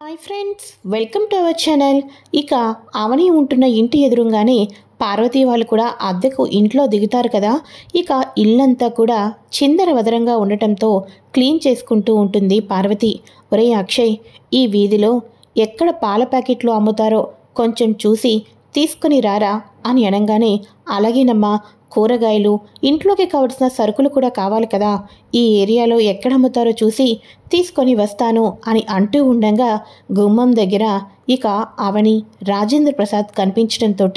Hi friends, welcome to our channel. ఇక అవని ఉంటున్న ఇంటి ఎదురుగానే పార్వతి వాళ్ళు కూడా అద్దెకు ఇంట్లో దిగుతారు కదా. ఇక ఇల్లంతా కూడా చిందరవదరంగా ఉండటంతో క్లీన్ చేసుకుంటూ ఉంటుంది పార్వతి. ఒరే అక్షయ్, ఈ వీధిలో ఎక్కడ పాల ప్యాకెట్లు అమ్ముతారో కొంచెం చూసి తీసుకుని రారా అని అనగానే, అలాగేనమ్మా, కూరగాయలు ఇంట్లోకి కావలసిన సరుకులు కూడా కావాలి కదా, ఈ ఏరియాలో ఎక్కడ అమ్ముతారో చూసి తీసుకొని వస్తాను అని అంటూ ఉండగా గుమ్మం దగ్గర ఇక అవని, రాజేంద్ర ప్రసాద్ కనిపించడంతో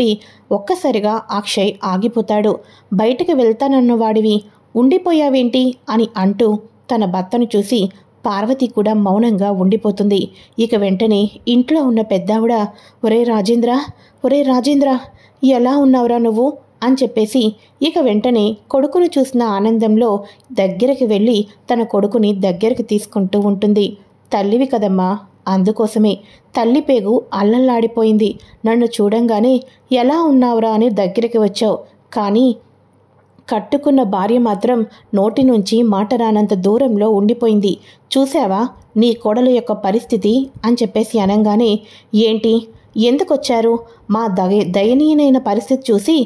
ఒక్కసారిగా అక్షయ్ ఆగిపోతాడు. బయటకు వెళ్తానన్న వాడివి ఉండిపోయావేంటి అని అంటూ తన భర్తను చూసి పార్వతి కూడా మౌనంగా ఉండిపోతుంది. ఇక వెంటనే ఇంట్లో ఉన్న పెద్దావిడ, ఒరే రాజేంద్ర, ఎలా ఉన్నావురా నువ్వు అని చెప్పేసి ఇక వెంటనే కొడుకును చూసిన ఆనందంలో దగ్గరికి వెళ్ళి తన కొడుకుని దగ్గరికి తీసుకుంటూ ఉంటుంది. తల్లివి కదమ్మా, అందుకోసమే తల్లి పేగు అల్లల్లాడిపోయింది. నన్ను చూడంగానే ఎలా ఉన్నావురా అని దగ్గరికి వచ్చావు, కానీ కట్టుకున్న భార్య మాత్రం నోటి నుంచి మాట రానంత దూరంలో ఉండిపోయింది. చూసావా నీ కోడలు యొక్క పరిస్థితి అని చెప్పేసి అనగానే, ఏంటి, ఎందుకొచ్చారు? మా దయనీయమైన పరిస్థితి చూసి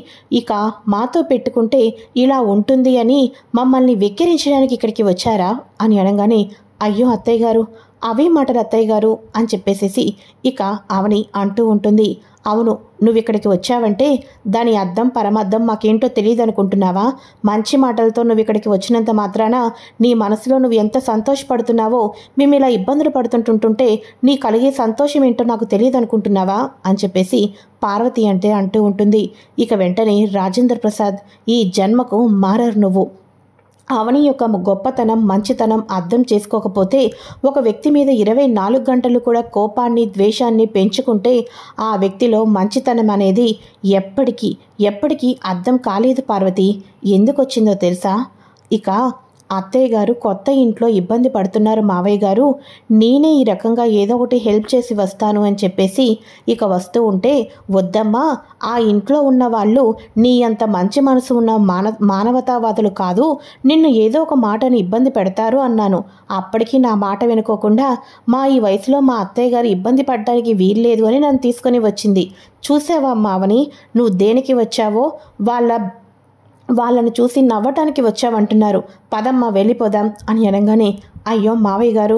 ఇక మాతో పెట్టుకుంటే ఇలా ఉంటుంది అని మమ్మల్ని వెక్కిరించడానికి ఇక్కడికి వచ్చారా అని అనగానే, అయ్యో అత్తయ్య గారు, అవే మాటలు అత్తయ్య గారు అని చెప్పేసేసి ఇక అవని అంటూ ఉంటుంది. అవును, నువ్వు ఇక్కడికి వచ్చావంటే దాని అర్థం పరమార్థం మాకేంటో తెలియదు అనుకుంటున్నావా? మంచి మాటలతో నువ్వు ఇక్కడికి వచ్చినంత మాత్రాన నీ మనసులో నువ్వు ఎంత సంతోషపడుతున్నావో, మేము ఇలా ఇబ్బందులు పడుతుంటుంటే నీ కలిగే సంతోషం ఏంటో నాకు తెలియదు అనుకుంటున్నావా అని చెప్పేసి పార్వతి అంటూ ఉంటుంది. ఇక వెంటనే రాజేంద్ర ప్రసాద్, ఈ జన్మకు మారరు నువ్వు. అవని యొక్క గొప్పతనం, మంచితనం అర్థం చేసుకోకపోతే ఒక వ్యక్తి మీద 24 గంటలు కూడా కోపాన్ని, ద్వేషాన్ని పెంచుకుంటే ఆ వ్యక్తిలో మంచితనం అనేది ఎప్పటికీ అర్థం కాలేదు పార్వతి. ఎందుకు వచ్చిందో తెలుసా? ఇక అత్తయ్య గారు కొత్త ఇంట్లో ఇబ్బంది పడుతున్నారు మావయ్య గారు, నేనే ఈ రకంగా ఏదో ఒకటి హెల్ప్ చేసి వస్తాను అని చెప్పేసి ఇక వస్తూ ఉంటే, వద్దమ్మా, ఆ ఇంట్లో ఉన్న వాళ్ళు నీ అంత మంచి మనసు ఉన్న మానవతావాదులు కాదు, నిన్ను ఏదో ఒక మాటని ఇబ్బంది పెడతారు అన్నాను. అప్పటికీ నా మాట వినుకోకుండా ఈ వయసులో మా అత్తయ్య గారు ఇబ్బంది పడడానికి వీల్లేదు అని నన్ను తీసుకొని వచ్చింది. చూసావా మావని, నువ్వు దేనికి వచ్చావో వాళ్ళను చూసి నవ్వటానికి వచ్చావంటున్నారు, పదమ్మా వెళ్ళిపోదాం అని అనగానే, అయ్యో మావయ్య గారు,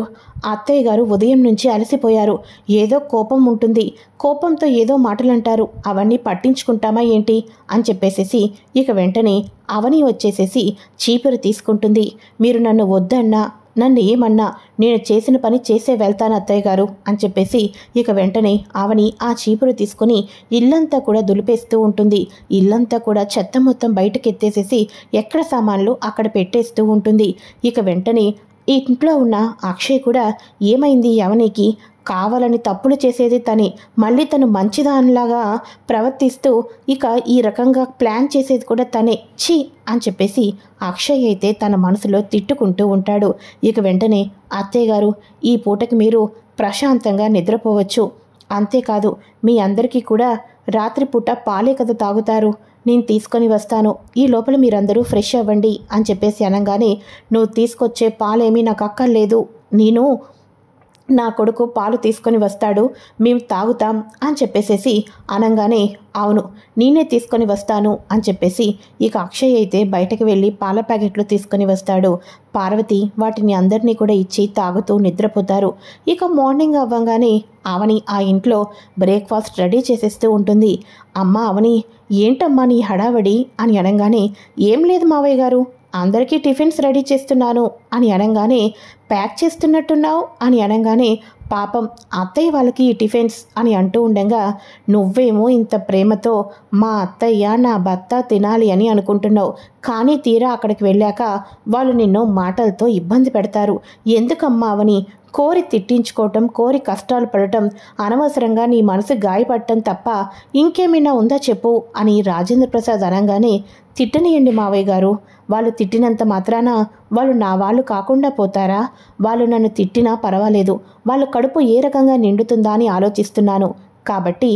అత్తయ్య గారు ఉదయం నుంచి అలసిపోయారు, ఏదో కోపం ఉంటుంది, కోపంతో ఏదో మాటలంటారు, అవన్నీ పట్టించుకుంటామా ఏంటి అని చెప్పేసేసి ఇక వెంటనే అవని వచ్చేసేసి చీపురు తీసుకుంటుంది. మీరు నన్ను వద్దన్నా, నన్ను ఏమన్నా నేను చేసిన పని చేసే వెళ్తాను అత్తయ్య గారు అని చెప్పేసి ఇక వెంటనే అవని ఆ చీపురు తీసుకుని ఇల్లంతా కూడా దులిపేస్తూ ఉంటుంది. ఇల్లంతా కూడా చెత్త మొత్తం బయటకు ఎత్తేసేసి ఎక్కడ సామాన్లు అక్కడ పెట్టేస్తూ ఉంటుంది. ఇక వెంటనే ఈ ఇంట్లో ఉన్న అక్షయ్ కూడా, ఏమైంది అవనికి, కావాలని తప్పులు చేసేది తనే, మళ్ళీ తను మంచిదానిలాగా ప్రవర్తిస్తూ ఇక ఈ రకంగా ప్లాన్ చేసేది కూడా తనే, ఛీ అని చెప్పేసి అక్షయ్ అయితే తన మనసులో తిట్టుకుంటూ ఉంటాడు. ఇక వెంటనే, అత్తయ్య గారు, ఈ పూటకి మీరు ప్రశాంతంగా నిద్రపోవచ్చు, అంతేకాదు మీ అందరికీ కూడా రాత్రిపూట పాలే కదా తాగుతారు, నేను తీసుకొని వస్తాను, ఈ లోపల మీరందరూ ఫ్రెష్ అవ్వండి అని చెప్పేసి అనగానే, నువ్వు తీసుకొచ్చే పాలేమీ నాకు అక్కర్లేదు, నా కొడుకు పాలు తీసుకొని వస్తాడు, మేము తాగుతాం అని చెప్పేసేసి అనగానే, అవును నేనే తీసుకొని వస్తాను అని చెప్పేసి ఇక అక్షయ్ అయితే బయటకు వెళ్ళి పాల ప్యాకెట్లు తీసుకొని వస్తాడు. పార్వతి వాటిని అందరినీ కూడా ఇచ్చి తాగుతూ నిద్రపోతారు. ఇక మార్నింగ్ అవ్వగానే అవని ఆ ఇంట్లో బ్రేక్ఫాస్ట్ రెడీ చేసేస్తూ ఉంటుంది. అమ్మ అవని, ఏంటమ్మా నీ హడావడి అని అనగానే, ఏం లేదు మావయ్య గారు, అందరికీ టిఫిన్స్ రెడీ చేస్తున్నాను అని అనగానే, ప్యాక్ చేస్తున్నట్టున్నావు అని అనగానే, పాపం అత్తయ్య వాళ్ళకి ఈ టిఫిన్స్ అని అంటూ ఉండగా, నువ్వేమో ఇంత ప్రేమతో మా అత్తయ్య నా భర్త తినాలి అని అనుకుంటున్నావు, కానీ తీరా అక్కడికి వెళ్ళాక వాళ్ళు నిన్ను మాటలతో ఇబ్బంది పెడతారు. ఎందుకమ్మా అవని కోరి తిట్టించుకోవటం, కోరి కష్టాలు పడటం, అనవసరంగా నీ మనసు గాయపడటం తప్ప ఇంకేమైనా ఉందా చెప్పు అని రాజేంద్ర ప్రసాద్ అనగానే, తిట్టనియండి మావయ్య గారు, వాళ్ళు తిట్టినంత మాత్రాన వాళ్ళు నా వాళ్ళు కాకుండా పోతారా? వాళ్ళు నన్ను తిట్టినా పర్వాలేదు, వాళ్ళ కడుపు ఏ రకంగా నిండుతుందా అని ఆలోచిస్తున్నాను, కాబట్టి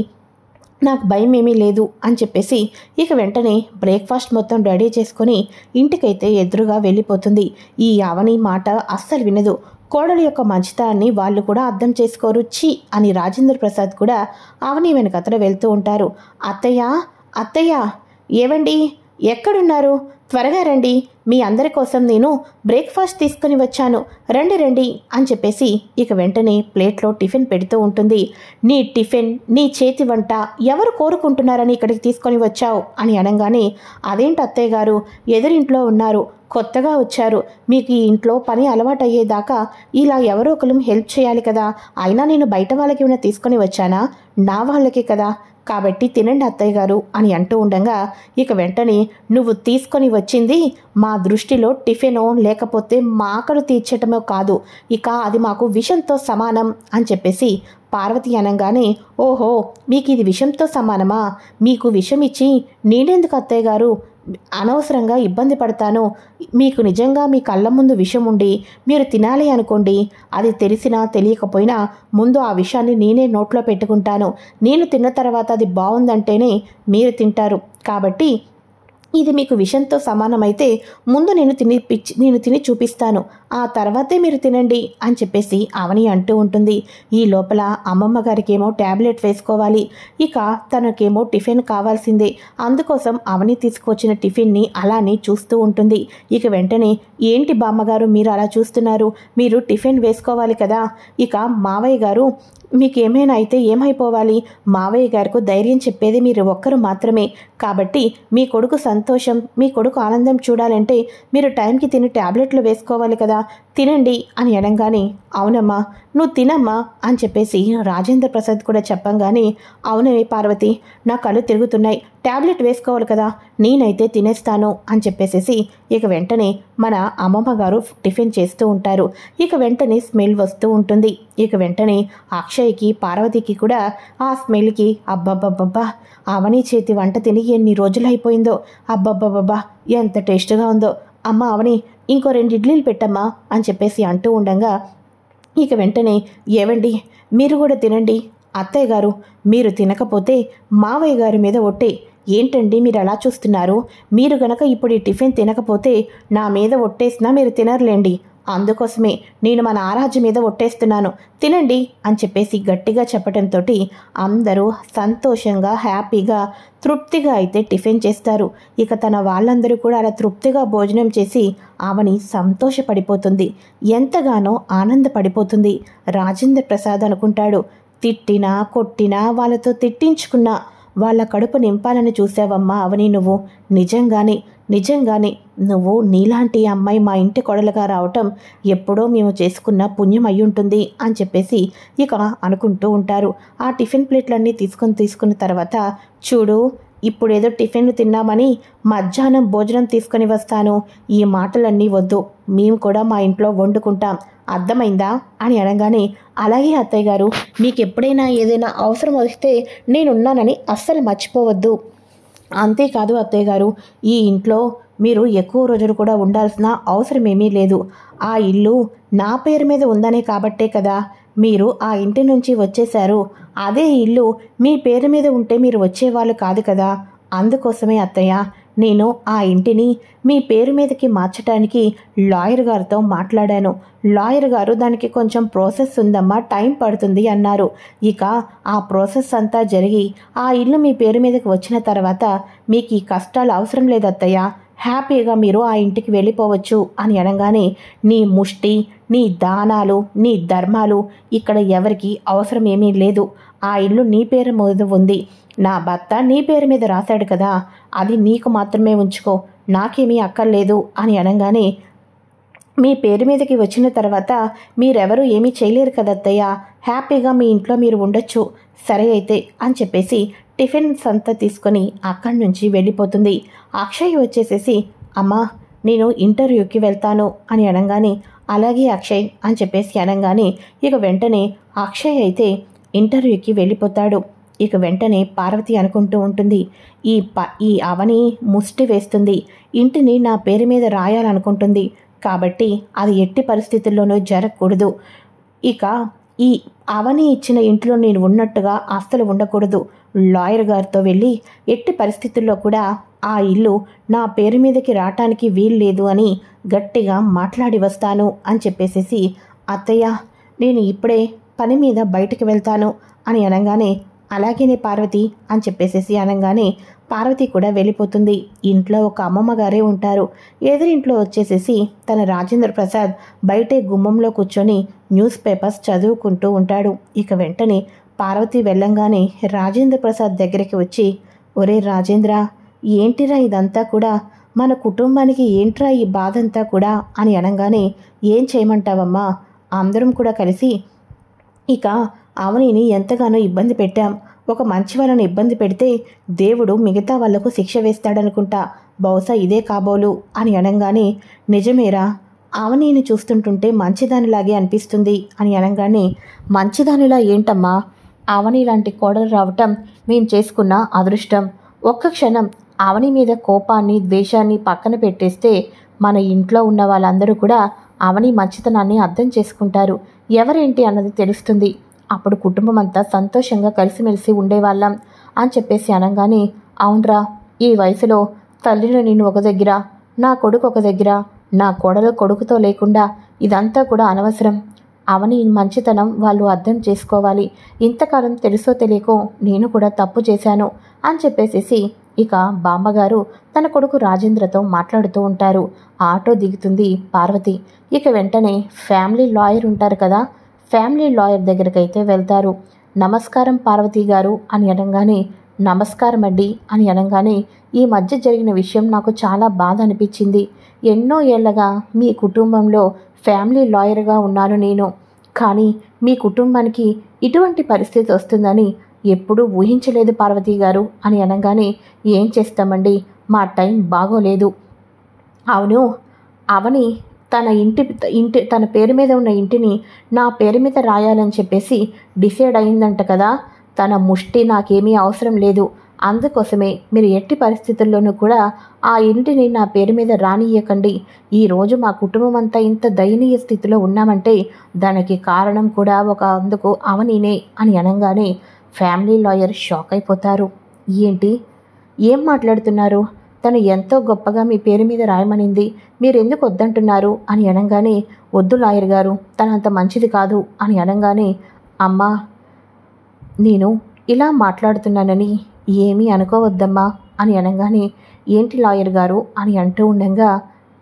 నాకు భయం ఏమీ లేదు అని చెప్పేసి ఇక వెంటనే బ్రేక్ఫాస్ట్ మొత్తం రెడీ చేసుకొని ఇంటికైతే ఎదురుగా వెళ్ళిపోతుంది. ఈ అవని మాట అస్సలు వినదు. కోడలి యొక్క మంచితనాన్ని వాళ్ళు కూడా అర్థం చేసుకోరు. ఛీ అని రాజేంద్ర ప్రసాద్ కూడా అవని వెనకతల వెళ్తూ ఉంటారు. అత్తయ్య అత్తయ్య ఏవండి ఎక్కడున్నారు? త్వరగా రండి, మీ అందరి కోసం నేను బ్రేక్ఫాస్ట్ తీసుకుని వచ్చాను, రండి రండి అని చెప్పేసి ఇక వెంటనే ప్లేట్లో టిఫిన్ పెడుతూ ఉంటుంది. నీ టిఫిన్, నీ చేతి వంట ఎవరు కోరుకుంటున్నారని ఇక్కడికి తీసుకొని వచ్చావు అని అనగానే, అదేంటి అత్తయ్య గారు, ఎదురింట్లో ఉన్నారు, కొత్తగా వచ్చారు, మీకు ఈ ఇంట్లో పని అలవాటయ్యేదాకా ఇలా ఎవరో ఒకరు హెల్ప్ చేయాలి కదా, అయినా నేను బయట వాళ్ళకి ఏమైనా తీసుకొని వచ్చానా, నా వాళ్ళకే కదా, కాబట్టి తినండి అత్తయ్య గారు అని అంటూ ఉండగా ఇక వెంటనే, నువ్వు తీసుకొని వచ్చింది మా దృష్టిలో టిఫినో లేకపోతే మా ఆకలి తీర్చటమో కాదు, ఇక అది మాకు విషంతో సమానం అని చెప్పేసి పార్వతి అనగానే, ఓహో మీకు ఇది విషంతో సమానమా, మీకు విషం ఇచ్చి నేనెందుకు అత్తయ్య గారు అనవసరంగా ఇబ్బంది పడతాను, మీకు నిజంగా మీ కళ్ళ ముందు విషం ఉండి మీరు తినాలి అనుకోండి, అది తెలిసినా తెలియకపోయినా ముందు ఆ విషయాన్ని నేనే నోట్లో పెట్టుకుంటాను, నేను తిన్న తర్వాత అది బాగుందంటేనే మీరు తింటారు, కాబట్టి ఇది మీకు విషంతో సమానమైతే ముందు నేను తిని చూపిస్తాను, ఆ తర్వాతే మీరు తినండి అని చెప్పేసి అవని అంటూ ఉంటుంది. ఈ లోపల అమ్మమ్మ గారికేమో ట్యాబ్లెట్ వేసుకోవాలి, ఇక తనకేమో టిఫిన్ కావాల్సిందే, అందుకోసం అవని తీసుకువచ్చిన టిఫిన్ని అలానే చూస్తూ ఉంటుంది. ఇక వెంటనే, ఏంటి బామ్మగారు మీరు అలా చూస్తున్నారు, మీరు టిఫిన్ వేసుకోవాలి కదా, ఇక మావయ్య గారు మీకేమైనా అయితే ఏమైపోవాలి, మావయ్య గారికి ధైర్యం చెప్పేది మీరు ఒక్కరు మాత్రమే, కాబట్టి మీ కొడుకు సంతోషం, మీ కొడుకు ఆనందం చూడాలంటే మీరు టైంకి తిని ట్యాబ్లెట్లు వేసుకోవాలి కదా, తినండి అని అనగానే, అవునమ్మా నువ్వు తినమ్మా అని చెప్పేసి రాజేంద్ర ప్రసాద్ కూడా చెప్పంగానే, అవునే పార్వతి నా కళ్ళు తిరుగుతున్నాయి, ట్యాబ్లెట్ వేసుకోవాలి కదా, నేనైతే తినేస్తాను అని చెప్పేసేసి ఇక వెంటనే మన అమ్మమ్మ గారు టిఫిన్ చేస్తూ ఉంటారు. ఇక వెంటనే స్మెల్ వస్తూ ఉంటుంది. ఇక వెంటనే అక్షయ్కి పార్వతికి కూడా ఆ స్మెల్కి, అబ్బబ్బబ్బబ్బా అవని చేతి వంట తిని ఎన్ని రోజులైపోయిందో, అబ్బబ్బబ్బబ్బా ఎంత టేస్ట్గా ఉందో, అమ్మ అవని ఇంకో 2 ఇడ్లీలు పెట్టమ్మా అని చెప్పేసి అంటూ ఉండగా ఇక వెంటనే, ఏవండి మీరు కూడా తినండి, అత్తయ్య గారు మీరు తినకపోతే మావయ్య గారి మీద ఒట్టే, ఏంటండి మీరు అలా చూస్తున్నారు, మీరు గనక ఇప్పుడు ఈ టిఫిన్ తినకపోతే నా మీద ఒట్టేసినా మీరు తినర్లేండి, అందుకోసమే నేను మన ఆరాధ్య మీద ఒట్టేస్తున్నాను, తినండి అని చెప్పేసి గట్టిగా చెప్పడంతో అందరూ సంతోషంగా హ్యాపీగా తృప్తిగా అయితే టిఫిన్ చేస్తారు. ఇక తన వాళ్ళందరూ కూడా అలా తృప్తిగా భోజనం చేసి అవని సంతోషపడిపోతుంది, ఎంతగానో ఆనందపడిపోతుంది. రాజేంద్ర ప్రసాద్ అనుకుంటాడు, తిట్టినా కొట్టినా వాళ్ళతో తిట్టించుకున్నా వాళ్ళ కడుపు నింపాలని చూసావమ్మా అవని, నువ్వు నిజంగానే నువ్వు నీలాంటి అమ్మాయి మా ఇంటి కొడలుగా రావటం ఎప్పుడో మేము చేసుకున్న పుణ్యం అయ్యుంటుంది అని చెప్పేసి ఇక అనుకుంటూ ఉంటారు. ఆ టిఫిన్ ప్లేట్లన్నీ తీసుకున్న తర్వాత, చూడు ఇప్పుడేదో టిఫిన్లు తిన్నామని మధ్యాహ్నం భోజనం తీసుకొని వస్తాను, ఈ మాటలన్నీ వద్దు, మేము కూడా మా ఇంట్లో వండుకుంటాం, అర్థమైందా అని అనగానే, అలాగే అత్తయ్య గారు, మీకు ఎప్పుడైనా ఏదైనా అవసరం వస్తే నేనున్నానని అస్సలు మర్చిపోవద్దు, అంతేకాదు అత్తయ్య గారు, ఈ ఇంట్లో మీరు ఎక్కువ రోజులు కూడా ఉండాల్సిన అవసరం ఏమీ లేదు, ఆ ఇల్లు నా పేరు మీద ఉందనే కాబట్టే కదా మీరు ఆ ఇంటి నుంచి వచ్చేశారు, అదే ఇల్లు మీ పేరు మీద ఉంటే మీరు వచ్చేవాళ్ళు కాదు కదా, అందుకోసమే అత్తయ్య నేను ఆ ఇంటిని మీ పేరు మీదకి మార్చడానికి లాయర్ గారితో మాట్లాడాను, లాయర్ గారు దానికి కొంచెం ప్రాసెస్ ఉందమ్మా, టైం పడుతుంది అన్నారు, ఇక ఆ ప్రాసెస్ అంతా జరిగి ఆ ఇల్లు మీ పేరు మీదకి వచ్చిన తర్వాత మీకు ఈ కష్టాలు అవసరం లేదు అత్తయ్య, హ్యాపీగా మీరు ఆ ఇంటికి వెళ్ళిపోవచ్చు అని అనగానే, నీ ముష్టి, నీ దానాలు, నీ ధర్మాలు ఇక్కడ ఎవరికి అవసరం ఏమీ లేదు, ఆ ఇల్లు నీ పేరు మీద ఉంది, నా భర్త నీ పేరు మీద రాశాడు కదా, అది నీకు మాత్రమే ఉంచుకో, నాకేమీ అక్కర్లేదు అని అనగానే, మీ పేరు మీదకి వచ్చిన తర్వాత మీరెవరూ ఏమీ చేయలేరు కదత్తయ్య, హ్యాపీగా మీ ఇంట్లో మీరు ఉండొచ్చు, సరే అయితే అని చెప్పేసి టిఫిన్స్ అంతా తీసుకొని అక్కడి నుంచి వెళ్ళిపోతుంది. అక్షయ్ వచ్చేసేసి, అమ్మా నేను ఇంటర్వ్యూకి వెళ్తాను అని అనగానే, అలాగే అక్షయ్ అని చెప్పేసి అనగానే ఇక వెంటనే అక్షయ్ అయితే ఇంటర్వ్యూకి వెళ్ళిపోతాడు. ఇక వెంటనే పార్వతి అనుకుంటూ ఉంటుంది, ఈ అవని ముష్టి వేస్తుంది, ఇంటిని నా పేరు మీద రాయాలనుకుంటుంది, కాబట్టి అది ఎట్టి పరిస్థితుల్లోనూ జరగకూడదు, ఇక ఈ అవని ఇచ్చిన ఇంట్లో నేను ఉన్నట్టుగా అస్సలు ఉండకూడదు, లాయర్ గారితో వెళ్ళి ఎట్టి పరిస్థితుల్లో కూడా ఆ ఇల్లు నా పేరు మీదకి రావటానికి వీల్లేదు అని గట్టిగా మాట్లాడి వస్తాను అని చెప్పేసేసి అత్తయ్య, నేను ఇప్పుడే పని మీద బయటికి వెళ్తాను అని అనగానే, అలాగేనే పార్వతి అని చెప్పేసేసి అనగానే పార్వతి కూడా వెళ్ళిపోతుంది. ఇంట్లో ఒక అమ్మమ్మ గారే ఉంటారు. ఎదురింట్లో వచ్చేసేసి తన రాజేంద్ర ప్రసాద్ బయటే గుమ్మంలో కూర్చొని న్యూస్ పేపర్స్ చదువుకుంటూ ఉంటాడు. ఇక వెంటనే పార్వతి వెళ్ళంగానే రాజేంద్ర ప్రసాద్ దగ్గరికి వచ్చి, ఒరే రాజేంద్ర, ఏంటిరా ఇదంతా కూడా, మన కుటుంబానికి ఏంట్రా ఈ బాధంతా కూడా అని అనగానే, ఏం చేయమంటావమ్మా, అందరం కూడా కలిసి ఇక అవనిని ఎంతగానో ఇబ్బంది పెట్టాం. ఒక మంచి వాళ్ళని ఇబ్బంది పెడితే దేవుడు మిగతా వాళ్లకు శిక్ష వేస్తాడనుకుంటా, బహుశా ఇదే కాబోలు అని అనగానే, నిజమేరా, అవనిని చూస్తుంటుంటే మంచిదానిలాగే అనిపిస్తుంది అని అనగానే, మంచిదానిలా ఏంటమ్మా, అవని లాంటి కోడలు రావటం మేం చేసుకున్న అదృష్టం. ఒక్క క్షణం అవని మీద కోపాన్ని ద్వేషాన్ని పక్కన పెట్టేస్తే మన ఇంట్లో ఉన్న వాళ్ళందరూ కూడా అవని మంచితనాన్ని అర్థం చేసుకుంటారు. ఎవరేంటి అన్నది తెలుస్తుంది. అప్పుడు కుటుంబం అంతా సంతోషంగా కలిసిమెలిసి ఉండేవాళ్ళం అని చెప్పేసి అనగానే, అవునరా, ఈ వయసులో తల్లిని నేను ఒక దగ్గర, నా కొడుకు ఒక దగ్గర, నా కోడలు కొడుకుతో లేకుండా ఇదంతా కూడా అనవసరం. అవని మంచితనం వాళ్ళు అర్థం చేసుకోవాలి. ఇంతకాలం తెలుసో తెలియకో నేను కూడా తప్పు చేశాను అని చెప్పేసేసి ఇక బామ్మగారు తన కొడుకు రాజేంద్రతో మాట్లాడుతూ ఉంటారు. ఆటో దిగుతుంది పార్వతి. ఇక వెంటనే ఫ్యామిలీ లాయర్ ఉంటారు కదా, ఫ్యామిలీ లాయర్ దగ్గరకైతే వెళ్తారు. నమస్కారం పార్వతి గారు అని అనగానే, నమస్కారం అండి అని అనగానే, ఈ మధ్య జరిగిన విషయం నాకు చాలా బాధ అనిపించింది. ఎన్నో ఏళ్లగా మీ కుటుంబంలో ఫ్యామిలీ లాయర్గా ఉన్నాను నేను, కానీ మీ కుటుంబానికి ఇటువంటి పరిస్థితి వస్తుందని ఎప్పుడూ ఊహించలేదు పార్వతి గారు అని అనగానే, ఏం చేస్తామండి, మా టైం బాగోలేదు. అవును, అవని తన పేరు మీద ఉన్న ఇంటిని నా పేరు మీద రాయాలని చెప్పేసి డిసైడ్ అయిందంట కదా. తన ముష్టి నాకేమీ అవసరం లేదు. అందుకోసమే మీరు ఎట్టి పరిస్థితుల్లోనూ కూడా ఆ ఇంటిని నా పేరు మీద రానియ్యకండి. ఈరోజు మా కుటుంబం అంతా ఇంత దయనీయ స్థితిలో ఉన్నామంటే దానికి కారణం కూడా అందుకు అవనినే అని అనగానే ఫ్యామిలీ లాయర్ షాక్ అయిపోతారు. ఏంటి, ఏం మాట్లాడుతున్నారు? తను ఎంతో గొప్పగా మీ పేరు మీద రాయమనింది, మీరెందుకు వద్దంటున్నారు అని అనగానే, వద్దు లాయర్ గారు, తనంత మంచిది కాదు అని అనగానే, అమ్మా, నేను ఇలా మాట్లాడుతున్నానని ఏమీ అనుకోవద్దమ్మా అని అనగానే, ఏంటి లాయర్ గారు అని అంటూ ఉండగా,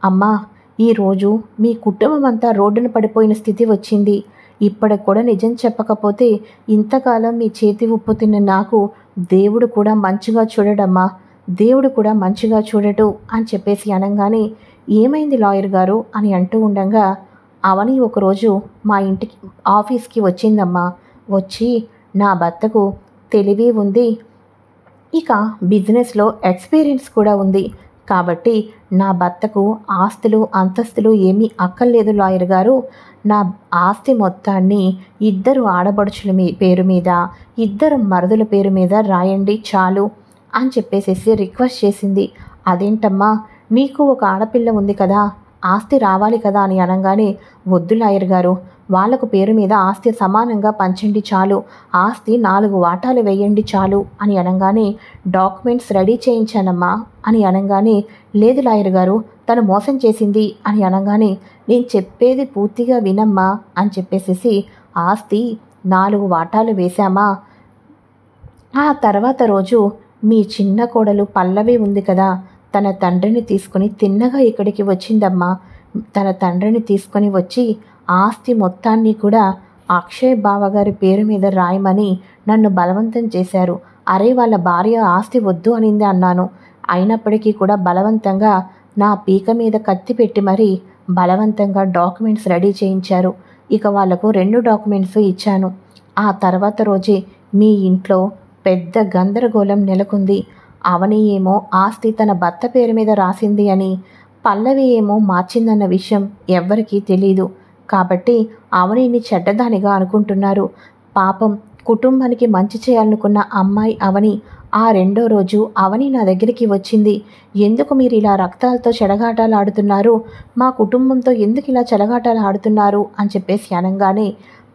అమ్మా, ఈరోజు మీ కుటుంబం అంతా రోడ్డున పడిపోయిన స్థితి వచ్చింది. ఇప్పటికి కూడా నిజం చెప్పకపోతే ఇంతకాలం మీ చేతి ఉప్పు తిన్న నాకు దేవుడు కూడా మంచిగా చూడడమ్మా, దేవుడు కూడా మంచిగా చూడటు అని చెప్పేసి అనగానే, ఏమైంది లాయర్ గారు అని అంటూ ఉండగా, అవని ఒకరోజు మా ఇంటికి ఆఫీస్కి వచ్చిందమ్మా. వచ్చి, నా భర్తకు తెలివి ఉంది, ఇక బిజినెస్లో ఎక్స్పీరియన్స్ కూడా ఉంది, కాబట్టి నా భర్తకు ఆస్తులు అంతస్తులు ఏమీ అక్కర్లేదు లాయర్ గారు, నా ఆస్తి మొత్తాన్ని 2 ఆడబడుచుల పేరు మీద, 2 మరుదుల పేరు మీద రాయండి చాలు అని చెప్పేసేసి రిక్వెస్ట్ చేసింది. అదేంటమ్మా, నీకు ఒక ఆడపిల్ల ఉంది కదా, ఆస్తి రావాలి కదా అని అనగానే, వద్దు లాయర్ గారు, వాళ్లకు పేరు మీద ఆస్తి సమానంగా పంచండి చాలు, ఆస్తి 4 వాటాలు వేయండి చాలు అని అనగానే, డాక్యుమెంట్స్ రెడీ చేయించానమ్మా అని అనగానే, లేదు లాయర్ గారు, తను మోసం చేసింది అని అనగానే, నేను చెప్పేది పూర్తిగా వినమ్మా అని చెప్పేసేసి ఆస్తి 4 వాటాలు వేశామా. ఆ తర్వాత రోజు మీ చిన్న కోడలు పల్లవి ఉంది కదా, తన తండ్రిని తీసుకుని తిన్నగా ఇక్కడికి వచ్చిందమ్మా. తన తండ్రిని తీసుకొని వచ్చి ఆస్తి మొత్తాన్ని కూడా అక్షయ్ బావగారి పేరు మీద రాయమని నన్ను బలవంతం చేశారు. అరే, వాళ్ళ భార్య ఆస్తి వద్దు అనింది అన్నాను. అయినప్పటికీ కూడా బలవంతంగా నా పీక మీద కత్తి పెట్టి మరీ బలవంతంగా డాక్యుమెంట్స్ రెడీ చేయించారు. ఇక వాళ్లకు 2 డాక్యుమెంట్స్ ఇచ్చాను. ఆ తర్వాత రోజే మీ ఇంట్లో పెద్ద గందరగోళం నెలకొంది. అవని ఏమో ఆస్తి తన భర్త పేరు మీద రాసింది అని, పల్లవి ఏమో మార్చిందన్న విషయం ఎవ్వరికీ తెలీదు. కాబట్టి అవనిని చెడ్డదానిగా అనుకుంటున్నారు. పాపం, కుటుంబానికి మంచి చేయాలనుకున్న అమ్మాయి అవని. ఆ 2వ రోజు అవని నా దగ్గరికి వచ్చింది. ఎందుకు మీరు ఇలా రక్తాలతో చెలగాటాలు ఆడుతున్నారు, మా కుటుంబంతో ఎందుకు ఇలా చెలగాటాలు ఆడుతున్నారు అని చెప్పేసి అనగానే,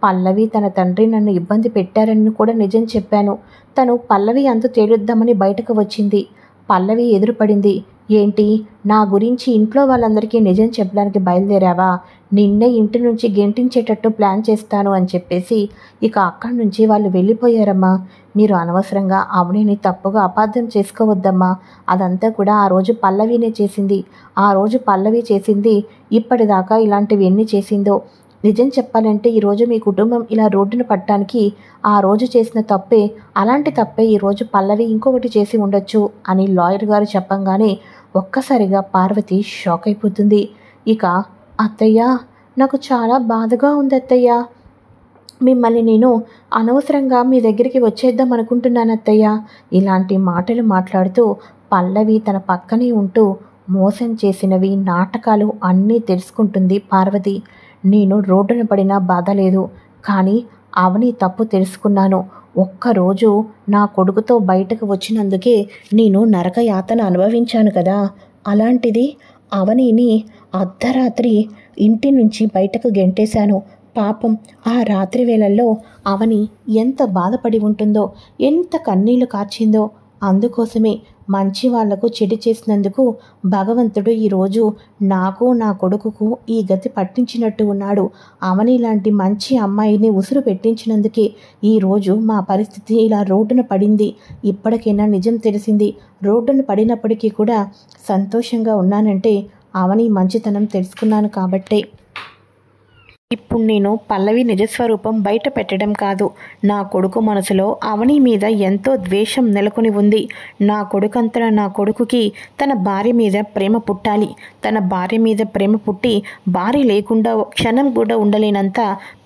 పల్లవి తన తండ్రి నన్ను ఇబ్బంది పెట్టారని కూడా నిజం చెప్పాను. తను పల్లవి అంతు తేలుద్దామని బయటకు వచ్చింది. పల్లవి ఎదురుపడింది. ఏంటి, నా గురించి ఇంట్లో వాళ్ళందరికీ నిజం చెప్పడానికి బయలుదేరావా? నిన్నే ఇంటి నుంచి గెంటించేటట్టు ప్లాన్ చేస్తాను అని చెప్పేసి ఇక అక్కడి నుంచి వాళ్ళు వెళ్ళిపోయారమ్మా. మీరు అనవసరంగా అవనిని తప్పుగా అపార్థం చేసుకోవద్దమ్మా. అదంతా కూడా ఆ రోజు పల్లవినే చేసింది. ఆ రోజు పల్లవి చేసింది ఇప్పటిదాకా ఇలాంటివి ఎన్ని చేసిందో. నిజం చెప్పాలంటే ఈరోజు మీ కుటుంబం ఇలా రోడ్డున పడటానికి ఆ రోజు చేసిన తప్పే, అలాంటి తప్పే ఈరోజు పల్లవి ఇంకొకటి చేసి ఉండొచ్చు అని లాయర్ గారు చెప్పంగానే ఒక్కసారిగా పార్వతి షాక్ అయిపోతుంది. ఇక అత్తయ్య, నాకు చాలా బాధగా ఉంది అత్తయ్య. మిమ్మల్ని నేను అనవసరంగా మీ దగ్గరికి వచ్చేద్దాం అనుకుంటున్నాను అత్తయ్య. ఇలాంటి మాటలు మాట్లాడుతూ పల్లవి తన పక్కనే ఉంటూ మోసం చేసినవి నాటకాలు అన్నీ తెలుసుకుంటుంది పార్వతి. నేను రోడ్డున పడినా బాధ లేదు, కానీ అవని తప్పు తెలుసుకున్నాను. ఒక్కరోజు నా కొడుకుతో బయటకు వచ్చినందుకే నేను నరకయాతన అనుభవించాను కదా. అలాంటిది అవనిని అర్ధరాత్రి ఇంటి నుంచి బయటకు గెంటేశాను. పాపం ఆ రాత్రి వేళల్లో అవని ఎంత బాధపడి ఉంటుందో, ఎంత కన్నీళ్లు కార్చిందో. అందుకోసమే మంచి వాళ్లకు చెడు చేసినందుకు భగవంతుడు ఈరోజు నాకు నా కొడుకుకు ఈ గతి పట్టించినట్టు ఉన్నాడు. అవని లాంటి మంచి అమ్మాయిని ఉసురు పెట్టించినందుకే ఈరోజు మా పరిస్థితి ఇలా రోడ్డున పడింది. ఇప్పటికైనా నిజం తెలిసింది. రోడ్డున పడినప్పటికీ కూడా సంతోషంగా ఉన్నానంటే అవని మంచితనం తెలుసుకున్నాను కాబట్టే. ఇప్పుడు నేను పల్లవి నిజస్వరూపం బయట పెట్టడం కాదు. నా కొడుకు మనసులో అవని మీద ఎంతో ద్వేషం నెలకొని ఉంది. నా కొడుకంతటా నా కొడుకుకి తన భార్య మీద ప్రేమ పుట్టాలి. తన భార్య మీద ప్రేమ పుట్టి భార్య లేకుండా క్షణం కూడా ఉండలేనంత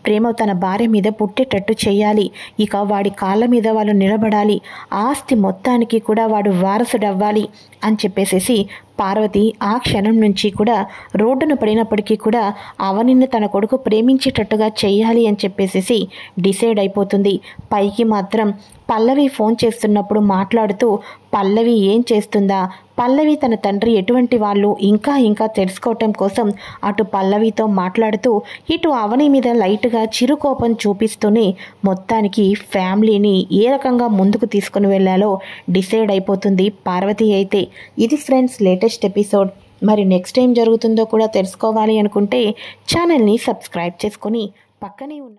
ప్రేమ తన భార్య మీద పుట్టేటట్టు చేయాలి. ఇక వాడి కాళ్ళ మీద వాళ్ళు నిలబడాలి. ఆస్తి మొత్తానికి కూడా వాడు వారసుడవ్వాలి అని చెప్పేసేసి పార్వతి ఆ క్షణం నుంచి కూడా రోడ్డున పడినప్పటికీ కూడా అవనిని తన కొడుకు ప్రేమించేటట్టుగా చెయ్యాలి అని చెప్పేసేసి డిసైడ్ అయిపోతుంది. పైకి మాత్రం పల్లవి ఫోన్ చేస్తున్నప్పుడు మాట్లాడుతూ పల్లవి ఏం చేస్తుందా, పల్లవి తన తండ్రి ఎటువంటి వాళ్ళు ఇంకా తెలుసుకోవటం కోసం అటు పల్లవితో మాట్లాడుతూ ఇటు అవని మీద లైట్గా చిరుకోపం చూపిస్తూనే మొత్తానికి ఫ్యామిలీని ఏ రకంగా ముందుకు తీసుకుని వెళ్ళాలో డిసైడ్ అయిపోతుంది పార్వతి అయితే. ఇది ఫ్రెండ్స్ లేటెస్ట్ ఎపిసోడ్. మరి నెక్స్ట్ ఏం జరుగుతుందో కూడా తెలుసుకోవాలి అనుకుంటే ఛానల్ని సబ్స్క్రైబ్ చేసుకొని పక్కనే ఉన్న